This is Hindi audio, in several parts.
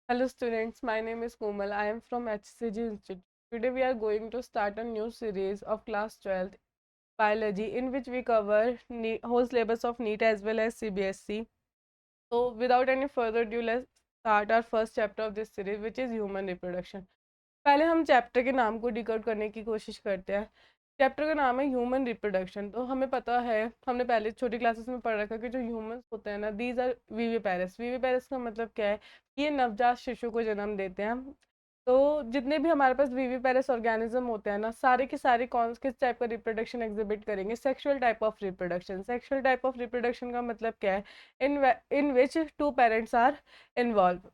Hello students, my name is Komal. I am from HCG Institute. Today we are going to start a new series of class 12th biology in which we cover whole syllabus of NEET as well as CBSE. So without any further ado, let's start our first chapter of this series which is human reproduction. पहले हम चैप्टर के नाम को डिकोड करने की कोशिश करते हैं। चैप्टर का नाम है ह्यूमन रिप्रोडक्शन। तो हमें पता है, हमने पहले छोटी क्लासेस में पढ़ रखा कि जो ह्यूमंस होते हैं ना, दीज आर वीवी पेरेंट्स का मतलब क्या है कि ये नवजात शिशु को जन्म देते हैं। तो जितने भी हमारे पास वीवी पेरेंट्स ऑर्गेनिज्म होते हैं ना, सारे के सारे कौन किस टाइप का रिप्रोडक्शन एग्जिबिट करेंगे? Sexual type of reproduction. Sexual type of reproduction का मतलब क्या है? इन विच टू पेरेंट्स आर इन्वॉल्व।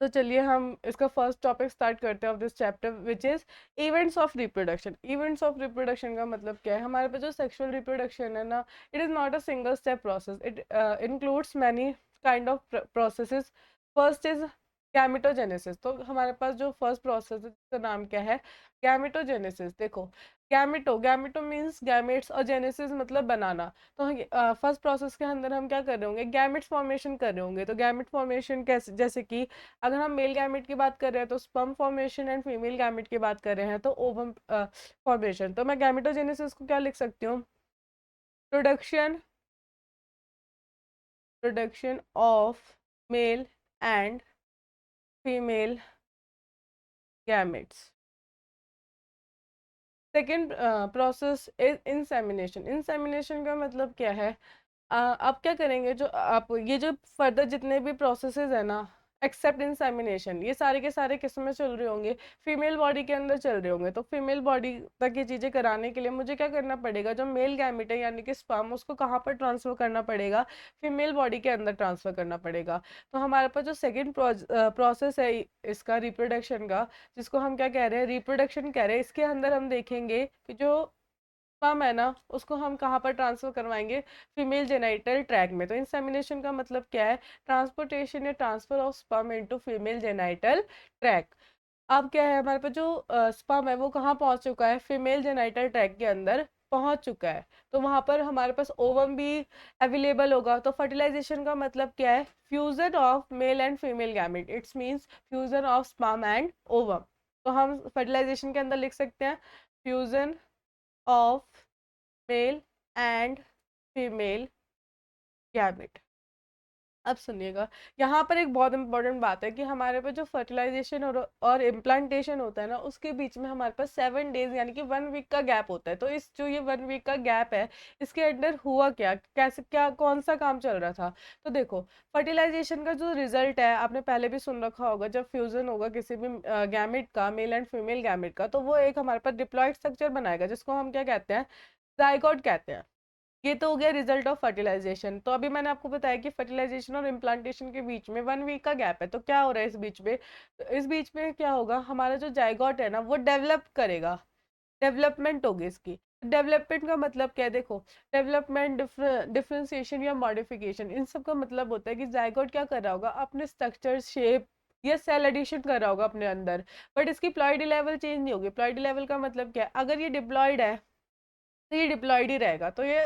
तो चलिए हम इसका फर्स्ट टॉपिक स्टार्ट करते हैं of this chapter which is events of reproduction. Events of reproduction का मतलब क्या है? हमारे पास जो सेक्सुअल रिप्रोडक्शन है ना, it is not a single step process, it includes many kind of processes. First is gametogenesis. तो हमारे पास जो फर्स्ट प्रोसेस है जिसका नाम क्या है? गैमेटोजेनेसिस। देखो, गैमेटो गैमेटो मीन्स गैमेट्स और जेनेसिस मतलब बनाना। तो फर्स्ट प्रोसेस के अंदर हम क्या कर रहे होंगे? गैमेट्स फॉर्मेशन कर रहे होंगे। तो गैमेट फॉर्मेशन कैसे? जैसे कि अगर हम मेल गैमेट की बात कर रहे हैं तो sperm formation, and female gamete की बात कर रहे हैं तो ओवम फॉर्मेशन। तो मैं गैमेटोजेनेसिस को क्या लिख सकती हूँ? Production production of male and female gametes. Second process is insemination. Insemination का मतलब क्या है? आप क्या करेंगे? जो आप ये जो फर्दर जितने भी प्रोसेसेस है ना, एक्सेप्ट इंसेमिनेशन, ये सारे के सारे किस में चल रहे होंगे? फीमेल बॉडी के अंदर चल रहे होंगे। तो फीमेल बॉडी तक ये चीज़ें कराने के लिए मुझे क्या करना पड़ेगा? जो मेल गैमेट है यानी कि स्पर्म, उसको कहाँ पर ट्रांसफर करना पड़ेगा? फीमेल बॉडी के अंदर ट्रांसफर करना पड़ेगा। तो हमारे पास जो सेकेंड प्रोसेस है इसका रिप्रोडक्शन का, जिसको हम क्या कह रहे हैं? रिप्रोडक्शन कह रहे हैं। इसके अंदर हम देखेंगे कि जो स्पर्म है ना, उसको हम कहाँ पर ट्रांसफर करवाएंगे? फीमेल जेनाइटल ट्रैक में। तो इंसेमिनेशन का मतलब क्या है? ट्रांसपोर्टेशन या transfer of sperm into female genital tract. अब क्या है? हमारे पास जो स्पर्म है वो कहाँ पहुंच चुका है? फीमेल जेनाइटल ट्रैक के अंदर पहुंच चुका है। तो वहां पर हमारे पास ओवम भी अवेलेबल होगा। तो फर्टिलाइजेशन का मतलब क्या है? Fusion of male and female gamete. It's means fusion of sperm and ovum. तो हम फर्टिलाइजेशन के अंदर लिख सकते हैं fusion of male and female gamete. अब सुनिएगा, यहाँ पर एक बहुत इंपॉर्टेंट बात है कि हमारे पास जो फर्टिलाइजेशन और इम्प्लांटेशन होता है ना, उसके बीच में हमारे पास 7 डेज यानी कि 1 वीक का गैप होता है। तो इस जो ये 1 वीक का गैप है, इसके अंदर हुआ क्या, कैसे, क्या कौन सा काम चल रहा था? तो देखो, फर्टिलाइजेशन का जो रिजल्ट है, आपने पहले भी सुन रखा होगा, जब फ्यूजन होगा किसी भी गैमेट का, मेल एंड फीमेल गैमेट का, तो वो एक हमारे पास डिप्लॉयड स्ट्रक्चर बनाएगा जिसको हम क्या कहते हैं? जाइगोट कहते हैं। ये तो हो गया रिजल्ट ऑफ फर्टिलाइजेशन। तो अभी मैंने आपको बताया कि फर्टिलाइजेशन और इम्प्लांटेशन के बीच में 1 वीक का गैप है। तो क्या हो रहा है इस बीच में? तो इस बीच में क्या होगा? हमारा जो जाइगोट है ना, वो डेवलप करेगा, डेवलपमेंट होगी इसकी। डेवलपमेंट का मतलब क्या है? देखो, डेवलपमेंट, डिफरेंशिएशन या मॉडिफिकेशन, इन सब का मतलब होता है कि जाइगोट क्या कर रहा होगा? अपने स्ट्रक्चर, शेप या सेल एडिशन कर रहा होगा अपने अंदर, बट इसकी प्लॉइडी लेवल चेंज नहीं होगी। प्लॉइडी लेवल का मतलब क्या है? अगर ये डिप्लॉयड है तो ये डिप्लॉयड ही रहेगा। तो ये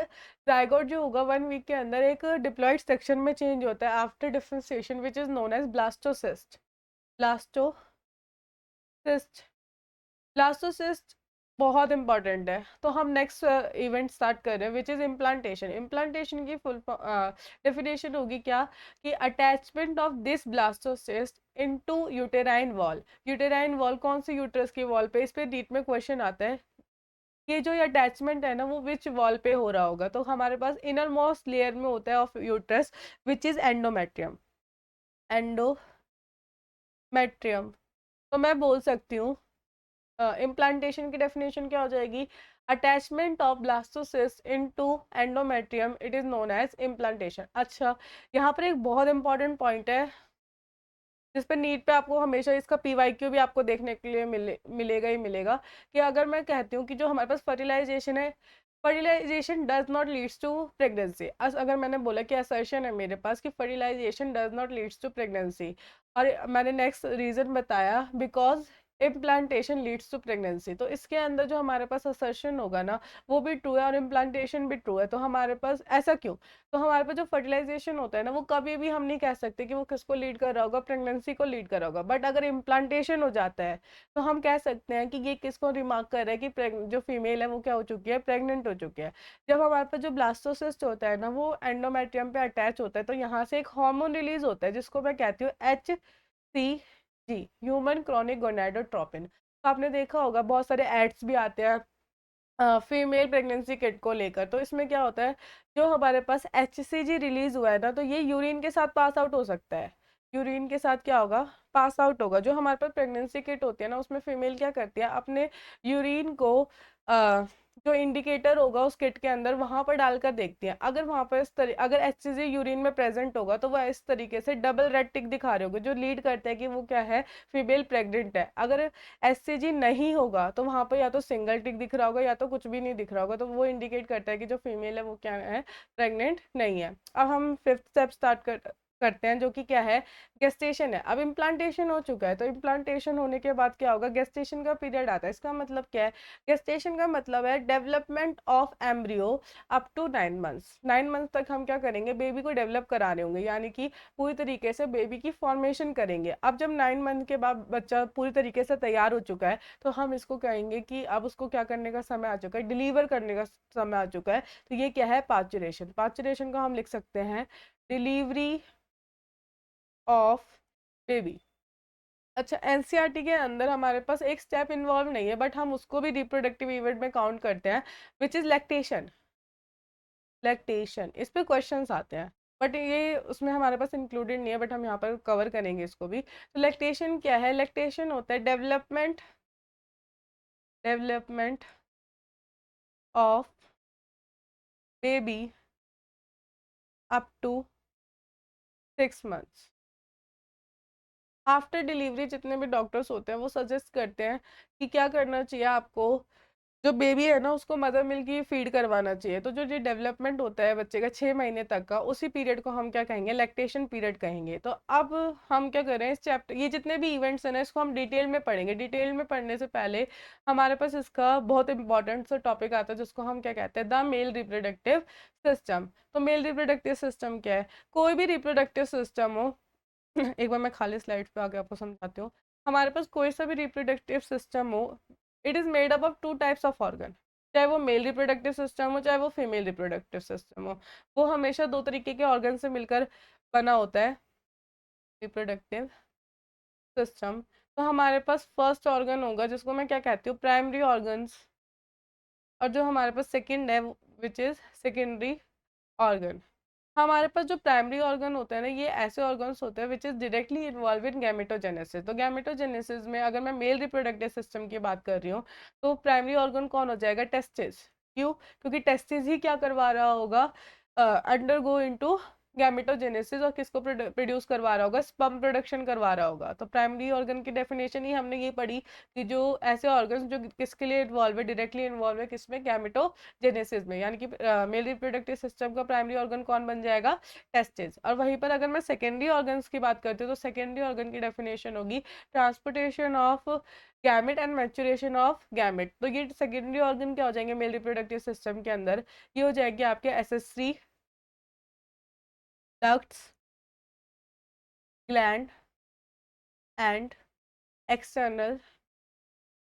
जाइगोट जो होगा 1 वीक के अंदर एक डिप्लॉयड सेक्शन में चेंज होता है after differentiation which is known as blastocyst. Blastocyst. Blastocyst बहुत इंपॉर्टेंट है। तो हम नेक्स्ट इवेंट स्टार्ट कर रहे हैं विच इज इम्प्लांटेशन। इम्प्लांटेशन की फुल डेफिनेशन होगी क्या? कि attachment of this blastocyst into uterine wall. Uterine wall कौन सी? यूट्रस की वॉल पे। इस पे डीट में क्वेश्चन आता है। ये जो अटैचमेंट है ना, वो विच वॉल पे हो रहा होगा? तो हमारे पास इनर मोस्ट लेयर में होता है of uterus which is endometrium. Endometrium. तो मैं बोल सकती हूँ इम्प्लांटेशन की डेफिनेशन क्या हो जाएगी? Attachment of blastocyst into endometrium, it is known as implantation. अच्छा, यहाँ पर एक बहुत इंपॉर्टेंट पॉइंट है जिस पर नीट पे आपको हमेशा इसका पीवाईक्यू भी आपको देखने के लिए मिलेगा ही मिलेगा। कि अगर मैं कहती हूँ कि जो हमारे पास फर्टिलाइजेशन है, fertilisation does not leads to pregnancy. अगर मैंने बोला कि असर्शन है मेरे पास कि fertilisation does not leads to pregnancy, और मैंने नेक्स्ट रीजन बताया because implantation leads to pregnancy. तो इसके अंदर जो हमारे पास असर्शन होगा ना, वो भी ट्रू है और इम्प्लांटेशन भी ट्रू है। तो हमारे पास ऐसा क्यों? तो हमारे पास जो फर्टिलाइजेशन होता है ना, वो कभी भी हम नहीं कह सकते कि वो किसको लीड कर रहा होगा, प्रेगनेंसी को लीड कर रहा होगा। बट अगर इम्प्लांटेशन हो जाता है तो हम कह सकते हैं कि ये किसको रिमार्क कर रहा है कि जो फीमेल है वो क्या हो चुकी है, प्रेग्नेंट हो चुकी है। जब हमारे पास जो ब्लास्टोसिस्ट होता है ना, वो एंडोमेट्रियम पे अटैच होता है, तो यहाँ से एक हार्मोन रिलीज होता है जिसको मैं कहती हूँ HCG, ह्यूमन क्रॉनिक गोनाडोट्रोपिन। तो आपने देखा होगा बहुत सारे एड्स भी आते हैं फीमेल प्रेगनेंसी किट को लेकर। तो इसमें क्या होता है, जो हमारे पास HCG रिलीज हुआ है ना, तो ये यूरिन के साथ पास आउट हो सकता है। यूरिन के साथ क्या होगा, पास आउट होगा। जो हमारे पास प्रेगनेंसी किट होती है ना, उसमें फीमेल क्या करती है, अपने यूरिन को जो इंडिकेटर होगा उस किट के अंदर वहां पर डालकर देखती है। अगर वहां पर अगर HCG यूरिन में प्रेजेंट होगा तो वह इस तरीके से डबल रेड टिक दिखा रहे होगे, जो लीड करता है कि वो क्या है, फीमेल प्रेग्नेंट है। अगर HCG नहीं होगा तो वहां पर या तो सिंगल टिक दिख रहा होगा या तो कुछ भी नहीं दिख रहा होगा, तो वो इंडिकेट करता है कि जो फीमेल है वो क्या है, प्रेग्नेंट नहीं है। अब हम फिफ्थ स्टेप स्टार्ट करते हैं, जो कि क्या है, गेस्टेशन है। अब इम्प्लांटेशन हो चुका है, तो इम्प्लांटेशन होने के बाद क्या होगा, गेस्टेशन का पीरियड आता है। इसका मतलब क्या है, गेस्टेशन का मतलब है development of embryo up to 9 months. 9 months तक हम क्या करेंगे, बेबी को डेवलप करा रहे होंगे, यानी कि पूरी तरीके से बेबी की फॉर्मेशन करेंगे। अब जब 9 मंथ के बाद बच्चा पूरी तरीके से तैयार हो चुका है, तो हम इसको कहेंगे कि अब उसको क्या करने का समय आ चुका है, डिलीवर करने का समय आ चुका है। तो ये क्या है, पार्चुरेशन। पार्चुरेशन को हम लिख सकते हैं डिलीवरी ऑफ बेबी। अच्छा, एनसीईआरटी के अंदर हमारे पास एक स्टेप इन्वॉल्व नहीं है, बट हम उसको भी रिप्रोडक्टिव इवेंट में काउंट करते हैं, विच इज लैक्टेशन। लैक्टेशन, इस पे क्वेश्चंस आते हैं, बट ये उसमें हमारे पास इंक्लूडेड नहीं है, बट हम यहाँ पर कवर करेंगे इसको भी। तो लैक्टेशन क्या है, लैक्टेशन होता है development of baby up to 6 months. After delivery जितने भी डॉक्टर्स होते हैं वो सजेस्ट करते हैं कि क्या करना चाहिए आपको, जो बेबी है ना उसको मदर मिल्क की फीड करवाना चाहिए। तो जो ये डेवलपमेंट होता है बच्चे का 6 महीने तक का, उसी पीरियड को हम क्या कहेंगे, लैक्टेशन पीरियड कहेंगे। तो अब हम क्या करें, इस चैप्टर, ये जितने भी इवेंट्स हैं ना, इसको हम डिटेल में पढ़ेंगे। डिटेल में पढ़ने से पहले हमारे पास इसका बहुत इंपॉर्टेंट सा टॉपिक आता है, जिसको हम क्या कहते हैं, द मेल रिप्रोडक्टिव सिस्टम। तो मेल रिप्रोडक्टिव सिस्टम क्या है, कोई भी रिप्रोडक्टिव सिस्टम हो एक बार मैं खाली स्लाइड पे आके आपको समझाती हूँ। हमारे पास कोई सा भी रिप्रोडक्टिव सिस्टम हो, it is made up of 2 types of organ. चाहे वो मेल रिप्रोडक्टिव सिस्टम हो, चाहे वो फीमेल रिप्रोडक्टिव सिस्टम हो, वो हमेशा 2 तरीके के ऑर्गन से मिलकर बना होता है रिप्रोडक्टिव सिस्टम। तो हमारे पास फर्स्ट ऑर्गन होगा जिसको मैं क्या कहती हूँ, प्राइमरी ऑर्गन्स। और जो हमारे पास सेकेंड है, विच इज सेकेंडरी ऑर्गन। हमारे पास जो प्राइमरी ऑर्गन होते हैं ना, ये ऐसे ऑर्गन्स होते हैं which is directly involve in gametogenesis. तो गैमेटोजेनेसिस में अगर मैं मेल रिप्रोडक्टिव सिस्टम की बात कर रही हूँ, तो प्राइमरी ऑर्गन कौन हो जाएगा, टेस्टिस। क्यों? क्योंकि टेस्टिस ही क्या करवा रहा होगा, अंडर गो इनटू गैमेटोजेनेसिस, और किसको प्रोड्यूस करवा रहा होगा, स्पर्म प्रोडक्शन करवा रहा होगा। तो प्राइमरी ऑर्गन की डेफिनेशन ही हमने ये पढ़ी कि जो ऐसे ऑर्गन्स जो किसके लिए इन्वॉल्व है, डायरेक्टली इन्वॉल्व है किसमें, गैमेटोजेनेसिस में। यानी कि मेल रिप्रोडक्टिव सिस्टम का प्राइमरी ऑर्गन कौन बन जाएगा, टेस्टिस। और वहीं पर अगर मैं सेकेंडरी ऑर्गन्स की बात करती हूँ, तो सेकेंडरी ऑर्गन की डेफिनेशन होगी transportation of gamete and maturation of gamete. तो ये सेकेंडरी ऑर्गन क्या हो जाएंगे मेल रिप्रोडक्टिव सिस्टम के अंदर, ये हो जाएंगे आपके accessory ducts, gland and external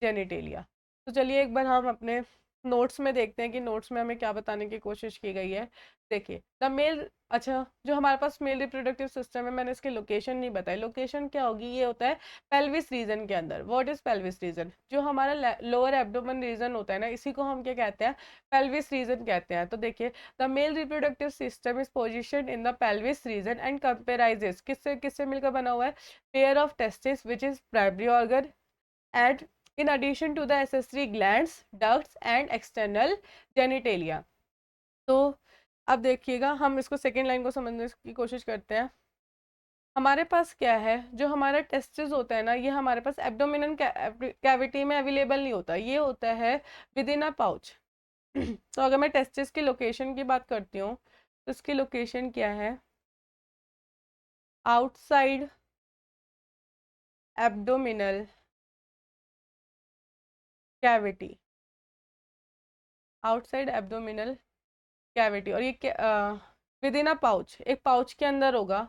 genitalia. तो चलिए एक बार हम अपने नोट्स में देखते हैं कि नोट्स में हमें क्या बताने की कोशिश की गई है। देखिए द मेल, अच्छा, जो हमारे पास मेल रिप्रोडक्टिव सिस्टम है, मैंने इसकी लोकेशन नहीं बताई। लोकेशन क्या होगी, ये होता है पेल्विस रीजन के अंदर। व्हाट इज पेल्विस रीजन, जो हमारा लोअर एब्डोमेन रीजन होता है ना, इसी को हम क्या कहते हैं, पेल्विस रीजन कहते हैं। तो देखिए the male reproductive system is position in the pelvis region and comprises, किससे किससे मिलकर बना हुआ है, pair of testis which is primary organ and in addition to the accessory glands, ducts and external genitalia। तो अब देखिएगा, हम इसको सेकेंड लाइन को समझने की कोशिश करते हैं। हमारे पास क्या है, जो हमारा टेस्टिस होता है ना, ये हमारे पास एब्डोमिनल कैविटी में अवेलेबल नहीं होता, ये होता है विद इन अ पाउच। तो अगर मैं टेस्टिस की लोकेशन की बात करती हूँ, तो इसकी लोकेशन क्या है, outside abdominal cavity, outside abdominal cavity, और ये विद इन अ पाउच, एक पाउच के अंदर होगा।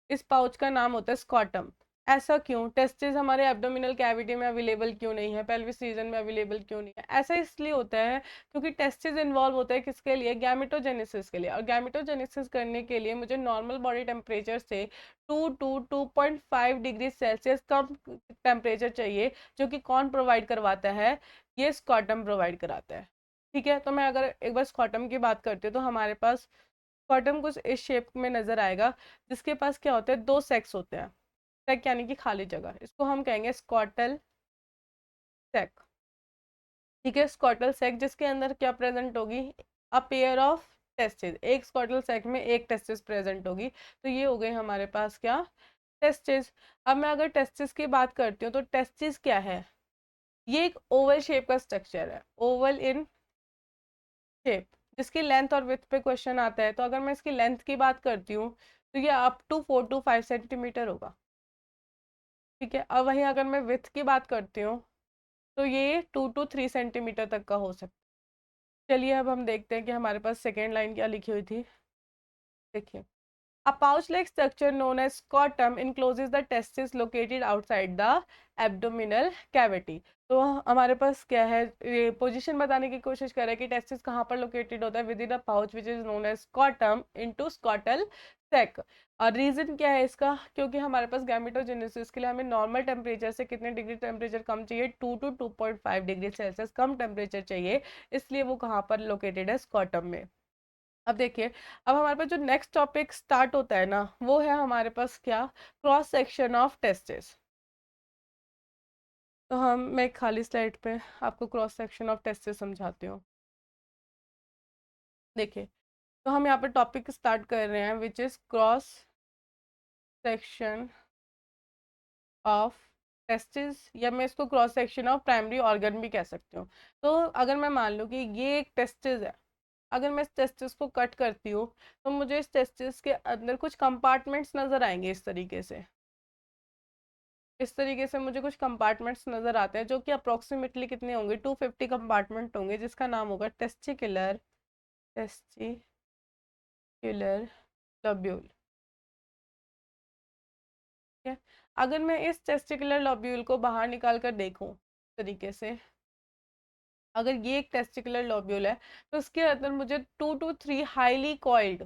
इस पाउच का नाम होता है स्कॉटम। ऐसा क्यों? टेस्टिस हमारे एब्डोमिनल कैविटी में अवेलेबल क्यों नहीं है, पेल्विस रीजन में अवेलेबल क्यों नहीं है? ऐसा इसलिए होता है क्योंकि टेस्टिस इन्वॉल्व होता है किसके लिए? गैमेटोजेनेसिस के लिए। और गैमेटोजेनेसिस करने के लिए मुझे नॉर्मल बॉडी टेम्परेचर से 2 to 2.5 degree Celsius come temperature चाहिए, जो कि कौन प्रोवाइड करवाता है? ये स्कॉटम प्रोवाइड कराता है। ठीक है, तो मैं अगर एक बार स्कॉटम की बात करती हूँ तो हमारे पास स्कॉटम कुछ इस शेप में नजर आएगा, जिसके पास क्या होता है? दो सेक्स होते हैं। सेक यानी कि खाली जगह, इसको हम कहेंगे स्कॉटल सेक। ठीक है, स्कॉटल सेक जिसके अंदर क्या प्रेजेंट होगी? अ पेयर ऑफ टेस्टिस, एक स्कॉटल सेक में एक टेस्टिस प्रेजेंट होगी। तो ये हो गए हमारे पास क्या? टेस्टिस। अब मैं अगर टेस्टिस की बात करती हूँ तो टेस्टिस क्या है? ये एक ओवल शेप का स्ट्रक्चर है, ओवल इन शेप, जिसकी लेंथ और विड्थ पे क्वेश्चन आता है। तो अगर मैं इसकी लेंथ की बात करती हूँ तो ये अप टू 4 to 5 सेंटीमीटर होगा। ठीक है, अब वहीं अगर मैं विड्थ की बात करती हूँ तो ये 2 to 3 सेंटीमीटर तक का हो सकता है। चलिए अब हम देखते हैं कि हमारे पास सेकेंड लाइन क्या लिखी हुई थी। देखिए, a pouch-like structure known as scrotum encloses the testis located outside the abdominal cavity। तो हमारे पास क्या है? ये पोजीशन बताने की कोशिश कर रहा है कि टेस्टिस कहाँ पर लोकेटेड होता है? Within a pouch which is known as scrotum into scrotal sac. और रीजन क्या है इसका? क्योंकि हमारे पास गैमेटोजेनेसिस के लिए हमें नॉर्मल टेम्परेचर से कितने डिग्री टेम्परेचर कम चाहिए? 2 to 2.5 degree Celsius come temperature चाहिए, इसलिए वो कहाँ पर लोकेटेड है? स्कॉटम में। अब देखिए, अब हमारे पास जो नेक्स्ट टॉपिक स्टार्ट होता है ना, वो है हमारे पास क्या? Cross section of testis. तो मैं एक खाली स्लाइड पे आपको क्रॉस सेक्शन ऑफ टेस्टिस समझाती हूँ। देखिए, तो हम यहाँ पे टॉपिक स्टार्ट कर रहे हैं which is cross section of testis, या मैं इसको cross section of primary organ भी कह सकती हूँ। तो अगर मैं मान लूँ कि ये एक टेस्टिस है, अगर मैं इस टेस्टिस को कट करती हूँ तो मुझे इस टेस्टिस के अंदर कुछ कंपार्टमेंट्स नजर आएंगे इस तरीके से। इस तरीके से मुझे कुछ कंपार्टमेंट्स नजर आते हैं, जो कि अप्रोक्सीमेटली कितने होंगे? 250 कंपार्टमेंट होंगे, जिसका नाम होगा टेस्टिकुलर लॉब्यूल। ठीक है, अगर मैं इस टेस्टिकुलर लॉब्यूल को बाहर निकाल कर देखूं तरीके से, अगर ये एक टेस्टिकुलर लॉब्यूल है तो उसके अंदर मुझे 2 to 3 हाईली कॉइल्ड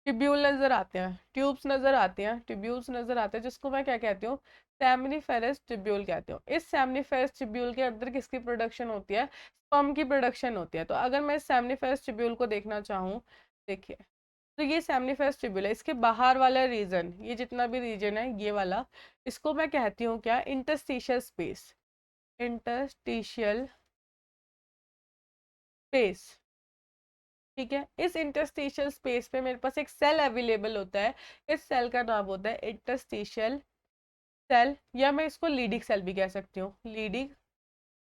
ट्यूब्यूल नजर आते हैं, ट्यूब्स नजर आते हैं, ट्यूब्यूल्स नजर आते हैं, जिसको मैं क्या कहती हूँ? सेमनीफेरस ट्यूब्यूल कहती हूँ। इस सेमनीफेरस ट्यूब्यूल के अंदर किसकी प्रोडक्शन होती है? स्पर्म की प्रोडक्शन होती है। तो अगर मैं इस सेमनीफेरस ट्यूब्यूल को देखना चाहूँ, देखिए, तो ये सेमनीफेरस ट्यूब्यूल है। इसके बाहर वाला रीजन, ये जितना भी रीजन है ये वाला, इसको मैं कहती हूँ क्या? Interstitial space. Interstitial space. ठीक है, इस इंटरस्टिशियल स्पेस पे मेरे पास एक सेल अवेलेबल होता है। इस सेल का नाम होता है इंटरस्टिशियल सेल, या मैं इसको लीडिंग सेल भी कह सकती हूँ, Leydig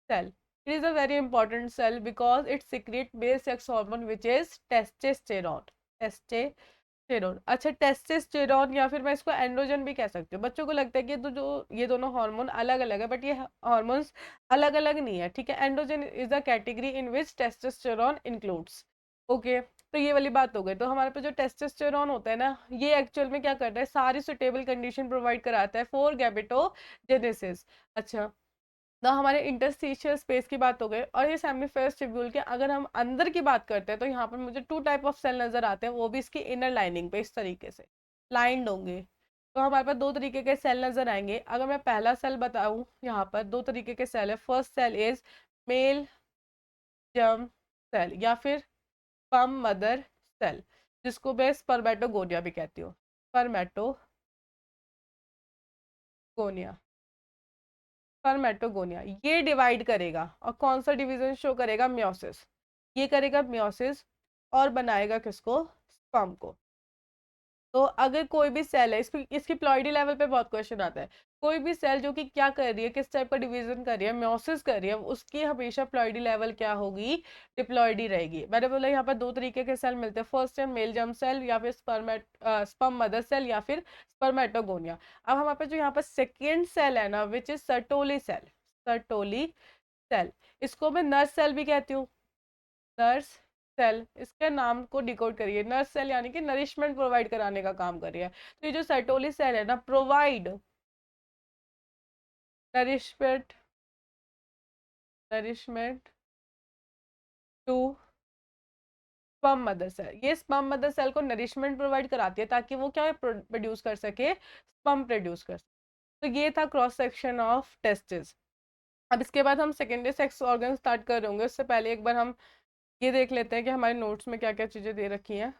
cell. It is a very important cell because it secrete male sex hormone which is testosterone. Testosterone, अच्छा, टेस्टोस्टेरोन, या फिर मैं इसको एंड्रोजन भी कह सकती हूँ। बच्चों को लगता है कि तो जो ये दोनों हार्मोन अलग अलग है, बट ये हार्मोन्स अलग अलग नहीं है। ठीक है, androgen is a category in which testosterone includes. Okay, तो ये वाली बात हो गई। तो हमारे पास जो टेस्टोस्टेरोन होता है ना, ये एक्चुअल में क्या करता है? सारी सुटेबल कंडीशन प्रोवाइड कराता है फॉर गैमेटोजेनेसिस। अच्छा, तो हमारे इंटरस्टिशियल स्पेस की बात हो गई। और ये सेमिफेरस ट्यूब्यूल के अगर हम अंदर की बात करते हैं तो यहाँ पर मुझे 2 टाइप ऑफ सेल नजर आते हैं, वो भी इसकी इनर लाइनिंग पे इस तरीके से लाइंड होंगे। तो हमारे पास 2 तरीके के सेल नजर आएंगे। अगर मैं पहला सेल बताऊं, यहाँ पर 2 तरीके के सेल है। First cell is male germ cell, या फिर स्पर्म मदर सेल, जिसको मैं स्पर्मेटोगोनिया भी कहती हूँ। स्पर्मेटोगोनिया, स्पर्मेटोगोनिया ये डिवाइड करेगा, और कौन सा डिवीजन शो करेगा? मियोसिस। ये करेगा मियोसिस और बनाएगा किसको? स्पर्म को। तो अगर कोई भी सेल है, इसकी प्लॉइडी लेवल पे बहुत क्वेश्चन आता है। कोई भी सेल जो कि क्या कर रही है, किस टाइप का डिवीजन कर रही है, म्योसिस कर रही है, उसकी हमेशा प्लॉइडी लेवल क्या होगी, डिप्लॉइडी रहेगी। मैंने बोला यहाँ पर दो तरीके के सेल मिलते हैं, फर्स्ट है मेल जर्म सेल या फिर स्पर्म मदर सेल या फिर स्पर्मेटोगोनिया। अब हमारे पास जो यहाँ पर सेकेंड सेल है ना, which is Sertoli cell, Sertoli cell, इसको मैं नर्स सेल भी कहती हूँ, नर्स सेल। इसके नाम को डिकोड करिए, नर्स सेल यानी कि नरिशमेंट प्रोवाइड कराने का काम कर रही है। तो ये जो सर्टोली सेल है ना, provide nourishment, nourishment to sperm mother cell. ये स्पर्म मदर सेल को नरिशमेंट प्रोवाइड कराती है ताकि वो क्या प्रोड्यूस कर सके, स्पर्म प्रोड्यूस कर सके। तो ये था क्रॉस सेक्शन ऑफ टेस्टिस। अब इसके बाद हम सेकेंडरी सेक्स ऑर्गन स्टार्ट कर रहे होंगे, उससे पहले एक बार हम ये देख लेते हैं कि हमारे नोट्स में क्या क्या चीज़ें दे रखी हैं।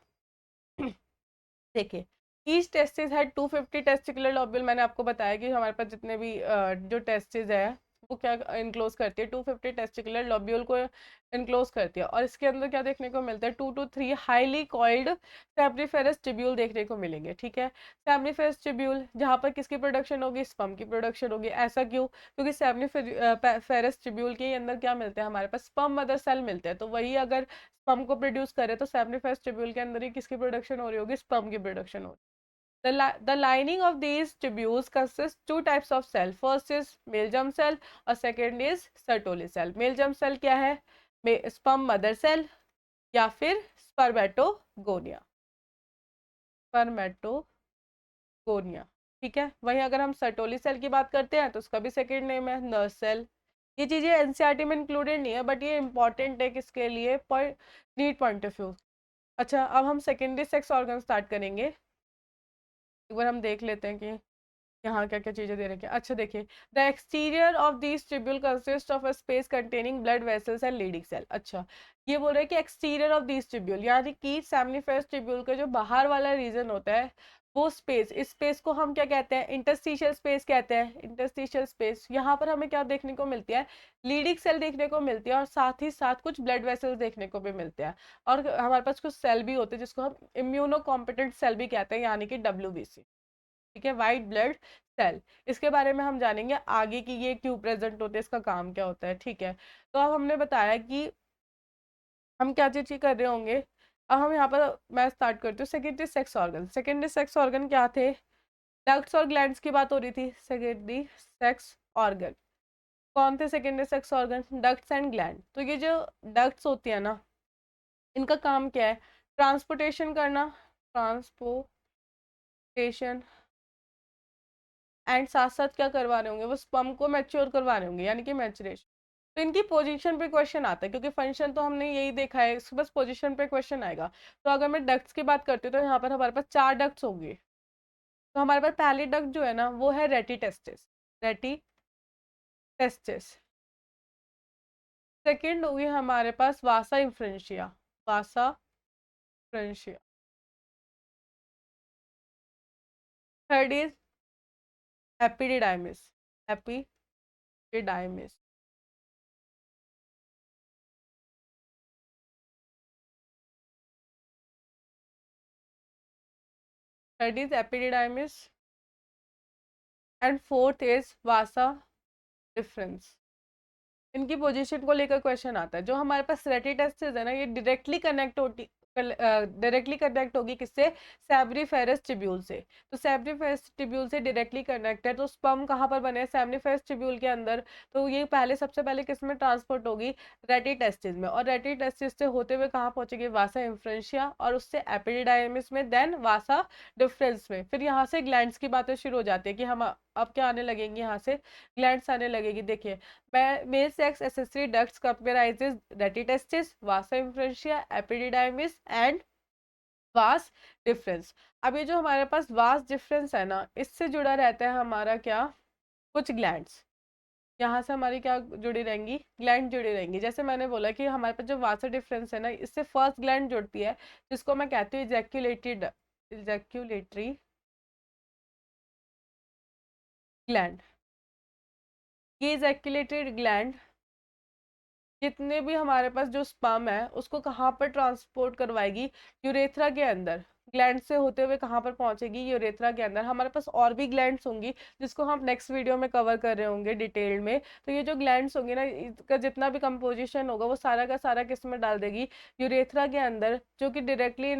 देखिए, ईच टेस्टिस है 250 टेस्टिकुलर लॉब्यूल। मैंने आपको बताया कि हमारे पास जितने भी जो टेस्टिस है वो क्या इनक्लोज करती है, 250 टेस्टिकुलर लॉब्यूल को इनक्लोज करती है। और इसके अंदर क्या देखने को मिलता है, 2 to 3 हाईली कॉइल्ड सेम्निफेरस ट्यूब्यूल देखने को मिलेंगे। ठीक है, सेम्निफेरस ट्यूब्यूल जहाँ पर किसकी प्रोडक्शन होगी, स्पर्म की प्रोडक्शन होगी। ऐसा क्यों, क्योंकि सेम्निफेरस ट्यूब्यूल के अंदर क्या मिलते हैं, हमारे पास स्पर्म मदर सेल मिलते हैं। तो वही अगर स्पर्म को प्रोड्यूस करे तो सेम्निफेरस ट्यूब्यूल के अंदर ही किसकी प्रोडक्शन हो रही होगी, स्पर्म की प्रोडक्शन हो रही। The lining of these tubules consists two types of cell. First is male germ cell और second is Sertoli cell. Male germ cell क्या है, sperm mother cell या फिर spermatogonia, spermatogonia। ठीक है, वहीं अगर हम सर्टोली सेल की बात करते हैं तो उसका भी सेकेंड नेम है नर्स सेल। ये चीजें एनसीईआरटी में इंक्लूडेड नहीं है, बट ये इंपॉर्टेंट है किसके लिए, नीट पॉइंट ऑफ व्यू। अच्छा, अब हम सेकेंडरी सेक्स ऑर्गन स्टार्ट करेंगे। एक बार हम देख लेते हैं कि यहाँ क्या क्या चीजें दे रखी है। अच्छा देखिए, the exterior of this tubule consist of a space containing blood vessels and Leydig cell. अच्छा, ये बोल रहे हैं कि एक्सटीरियर ऑफ दिस ट्यूब्यूल यानी कि सेम्निफेरस ट्यूब्यूल का जो बाहर वाला रीजन होता है वो स्पेस, इस स्पेस को हम क्या कहते हैं, इंटरस्टिशियल स्पेस कहते हैं। इंटरस्टिशियल स्पेस, यहाँ पर हमें क्या देखने को मिलती है, लीडिंग सेल देखने को मिलती है और साथ ही साथ कुछ ब्लड वेसल्स देखने को भी मिलते हैं। और हमारे पास कुछ सेल भी होते हैं जिसको हम इम्यूनो कॉम्पिटेंट सेल भी कहते हैं, यानी कि WBC। ठीक है, वाइट ब्लड सेल। इसके बारे में हम जानेंगे आगे कि ये क्यों प्रेजेंट होते हैं, इसका काम क्या होता है। ठीक है, तो अब हमने बताया कि हम क्या चीज कर रहे होंगे। अब हम यहाँ पर मैं स्टार्ट करती हूँ secondary sex organ. Secondary sex organ क्या थे, डक्ट्स और ग्लैंड्स की बात हो रही थी। सेकेंडरी सेक्स ऑर्गन कौन थे, secondary sex organ, ducts and gland. तो ये जो डक्ट्स होती है ना, इनका काम क्या है, ट्रांसपोर्टेशन करना, ट्रांसपोर्टेशन, एंड साथ साथ क्या करवा रहे होंगे, वो स्पर्म को मैच्योर करवा रहे होंगे यानी कि मैचुरेशन। तो इनकी पोजीशन पे क्वेश्चन आता है, क्योंकि फंक्शन तो हमने यही देखा है, इसके बस पोजीशन पे क्वेश्चन आएगा। तो अगर मैं डक्ट्स की बात करती हूँ तो यहाँ पर हमारे पास 4 डक्ट्स होंगे। तो हमारे पास पहली डक्ट जो है ना वो है रेटी टेस्टिस, रेटी टेस्टिस। सेकेंड होगी हमारे पास vasa efferentia, vasa efferentia. Third is epididymis, epididymis. Third is epididymis and fourth is vasa deferens. इनकी पोजीशन को लेकर क्वेश्चन आता है। जो हमारे पास रेटिटेस्टिस है ना, ये डायरेक्टली कनेक्ट होगी किससे, सैब्रिफेरस ट्यूब्यूल से। तो सैब्रिफेरस ट्यूब्यूल से डायरेक्टली कनेक्ट है, तो स्पर्म कहाँ पर बने, सैब्रिफेरस ट्यूब्यूल के अंदर। तो ये पहले सबसे पहले किस में ट्रांसपोर्ट होगी, रेटिटेस्टिस में, और रेटिटेस्टिस से होते हुए कहाँ पहुंचेगी, वासा इंफ्रेंशिया, और उससे एपिडिडाइमिस में, देन वासा डिफरेंस में। फिर यहाँ से ग्लैंड्स की बातें शुरू हो जाती है कि हम अब क्या आने लगेंगे, यहाँ से ग्लैंड्स आने लगेगी। देखिए, male sex accessory ducts comprises retitestis, vasa inferentia, epididymis and vas difference. अब ये जो हमारे पास वास डिफरेंस है ना, इससे जुड़ा रहता है हमारा क्या, कुछ ग्लैंड्स। यहाँ से हमारी क्या जुड़ी रहेंगी, ग्लैंड जुड़ी रहेंगी। जैसे मैंने बोला कि हमारे पास जो वासा डिफरेंस है ना, इससे फर्स्ट ग्लैंड जुड़ती है जिसको मैं कहती हूँ इजैक्यूलेटरी ग्लैंड। ये इजैक्यूलेटरी ग्लैंड जितने भी हमारे पास जो स्पर्म है उसको कहाँ पर ट्रांसपोर्ट करवाएगी, यूरेथ्रा के अंदर। ग्लैंड से होते हुए कहाँ पर पहुंचेगी, यूरेथ्रा के अंदर। हमारे पास और भी ग्लैंड्स होंगी जिसको हम नेक्स्ट वीडियो में कवर कर रहे होंगे डिटेल में। तो ये जो ग्लैंड्स होंगी ना, इसका जितना भी कंपोजिशन होगा वो सारा का सारा किस में डाल देगी, यूरेथ्रा के अंदर, जो कि डायरेक्टली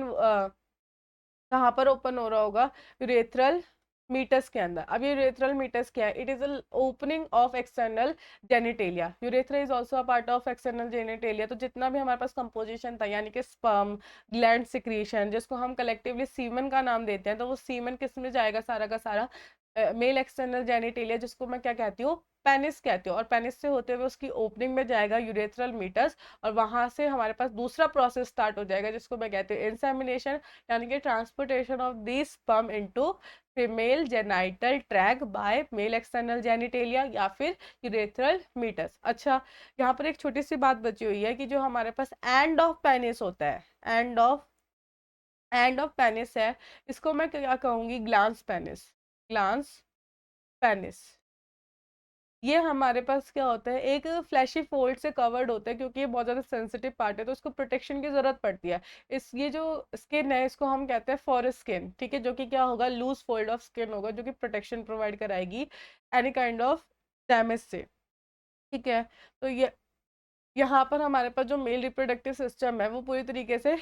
कहाँ पर ओपन हो रहा होगा, यूरेथ्रल मीटस के अंदर। अब ये यूरेथ्रल मीटस क्या है, it is opening of external genitalia. Urethra is also a part of external genitalia. तो जितना भी हमारे पास कंपोजिशन था, यानी कि स्पर्म, ग्लैंड सिक्रीशन, जिसको हम कलेक्टिवली सीमन का नाम देते हैं, तो वो सीमन किस में जाएगा, सारा का सारा मेल एक्सटर्नल जेनिटेलिया, जिसको मैं क्या कहती हूँ, पेनिस कहती हूँ। और पेनिस से होते हुए उसकी ओपनिंग में जाएगा यूरेथ्रल मीटस, और वहां से हमारे पास दूसरा प्रोसेस स्टार्ट हो जाएगा जिसको मैं कहती हूँ इंसेमिनेशन, यानी कि transportation of this sperm into female genital tract bye male external genitalia या फिर यूरेथ्रल मीटस। अच्छा, यहाँ पर एक छोटी सी बात बची हुई है कि जो हमारे पास एंड ऑफ पेनिस होता है, एंड ऑफ पेनिस है, इसको मैं क्या कहूंगी, ग्लांस पेनिस, ग्लांस पेनिस। ये हमारे पास क्या होता है, एक फ्लैशी फोल्ड से कवर्ड होता है, क्योंकि ये बहुत ज्यादा सेंसिटिव पार्ट है तो उसको प्रोटेक्शन की जरूरत पड़ती है। इस ये जो स्किन है इसको हम कहते हैं फॉरेस्ट स्किन, ठीक है, जो कि क्या होगा, लूज फोल्ड ऑफ स्किन होगा, जो कि प्रोटेक्शन प्रोवाइड कराएगी एनी काइंड ऑफ डैमेज से, ठीक है। तो ये यहाँ पर हमारे पास जो मेल रिप्रोडक्टिव सिस्टम है वो पूरी तरीके से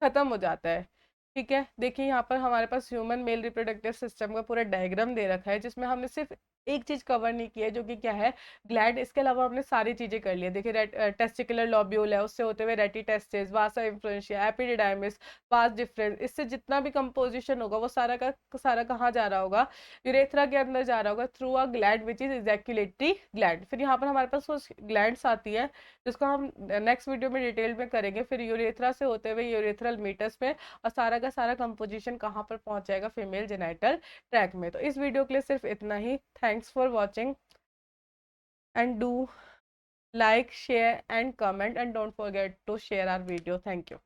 खत्म हो जाता है, ठीक है। देखिए यहाँ पर हमारे पास ह्यूमन मेल रिप्रोडक्टिव सिस्टम का पूरा डायग्राम दे रखा है, जिसमें हमने सिर्फ एक चीज कवर नहीं की है, जो कि क्या है, ग्लैंड। इसके अलावा हमने सारी चीजें कर ली है। देखिए टेस्टिकुलर लॉब्यूल है, उससे होते हुए रेटी टेस्टिस, वासा इंफ्लुएंशिया, एपिडिडाइमिस, वास डिफरेंस, इससे जितना भी कंपोजिशन होगा वो सारा का सारा कहाँ जा रहा होगा, यूरेथ्रा के अंदर जा रहा होगा through a gland which is ejaculatory gland. फिर यहाँ पर हमारे पास वो ग्लैंड्स आती है जिसको हम नेक्स्ट वीडियो में डिटेल में करेंगे। फिर यूरेथ्रा से होते हुए यूरेथ्रल मीटस में, और सारा का सारा कंपोजिशन कहाँ पर पहुंच जाएगा, फीमेल जेनाइटल ट्रैक में। तो इस वीडियो के लिए सिर्फ इतना ही। Thanks for watching and do like, share and comment, and don't forget to share our video. Thank you.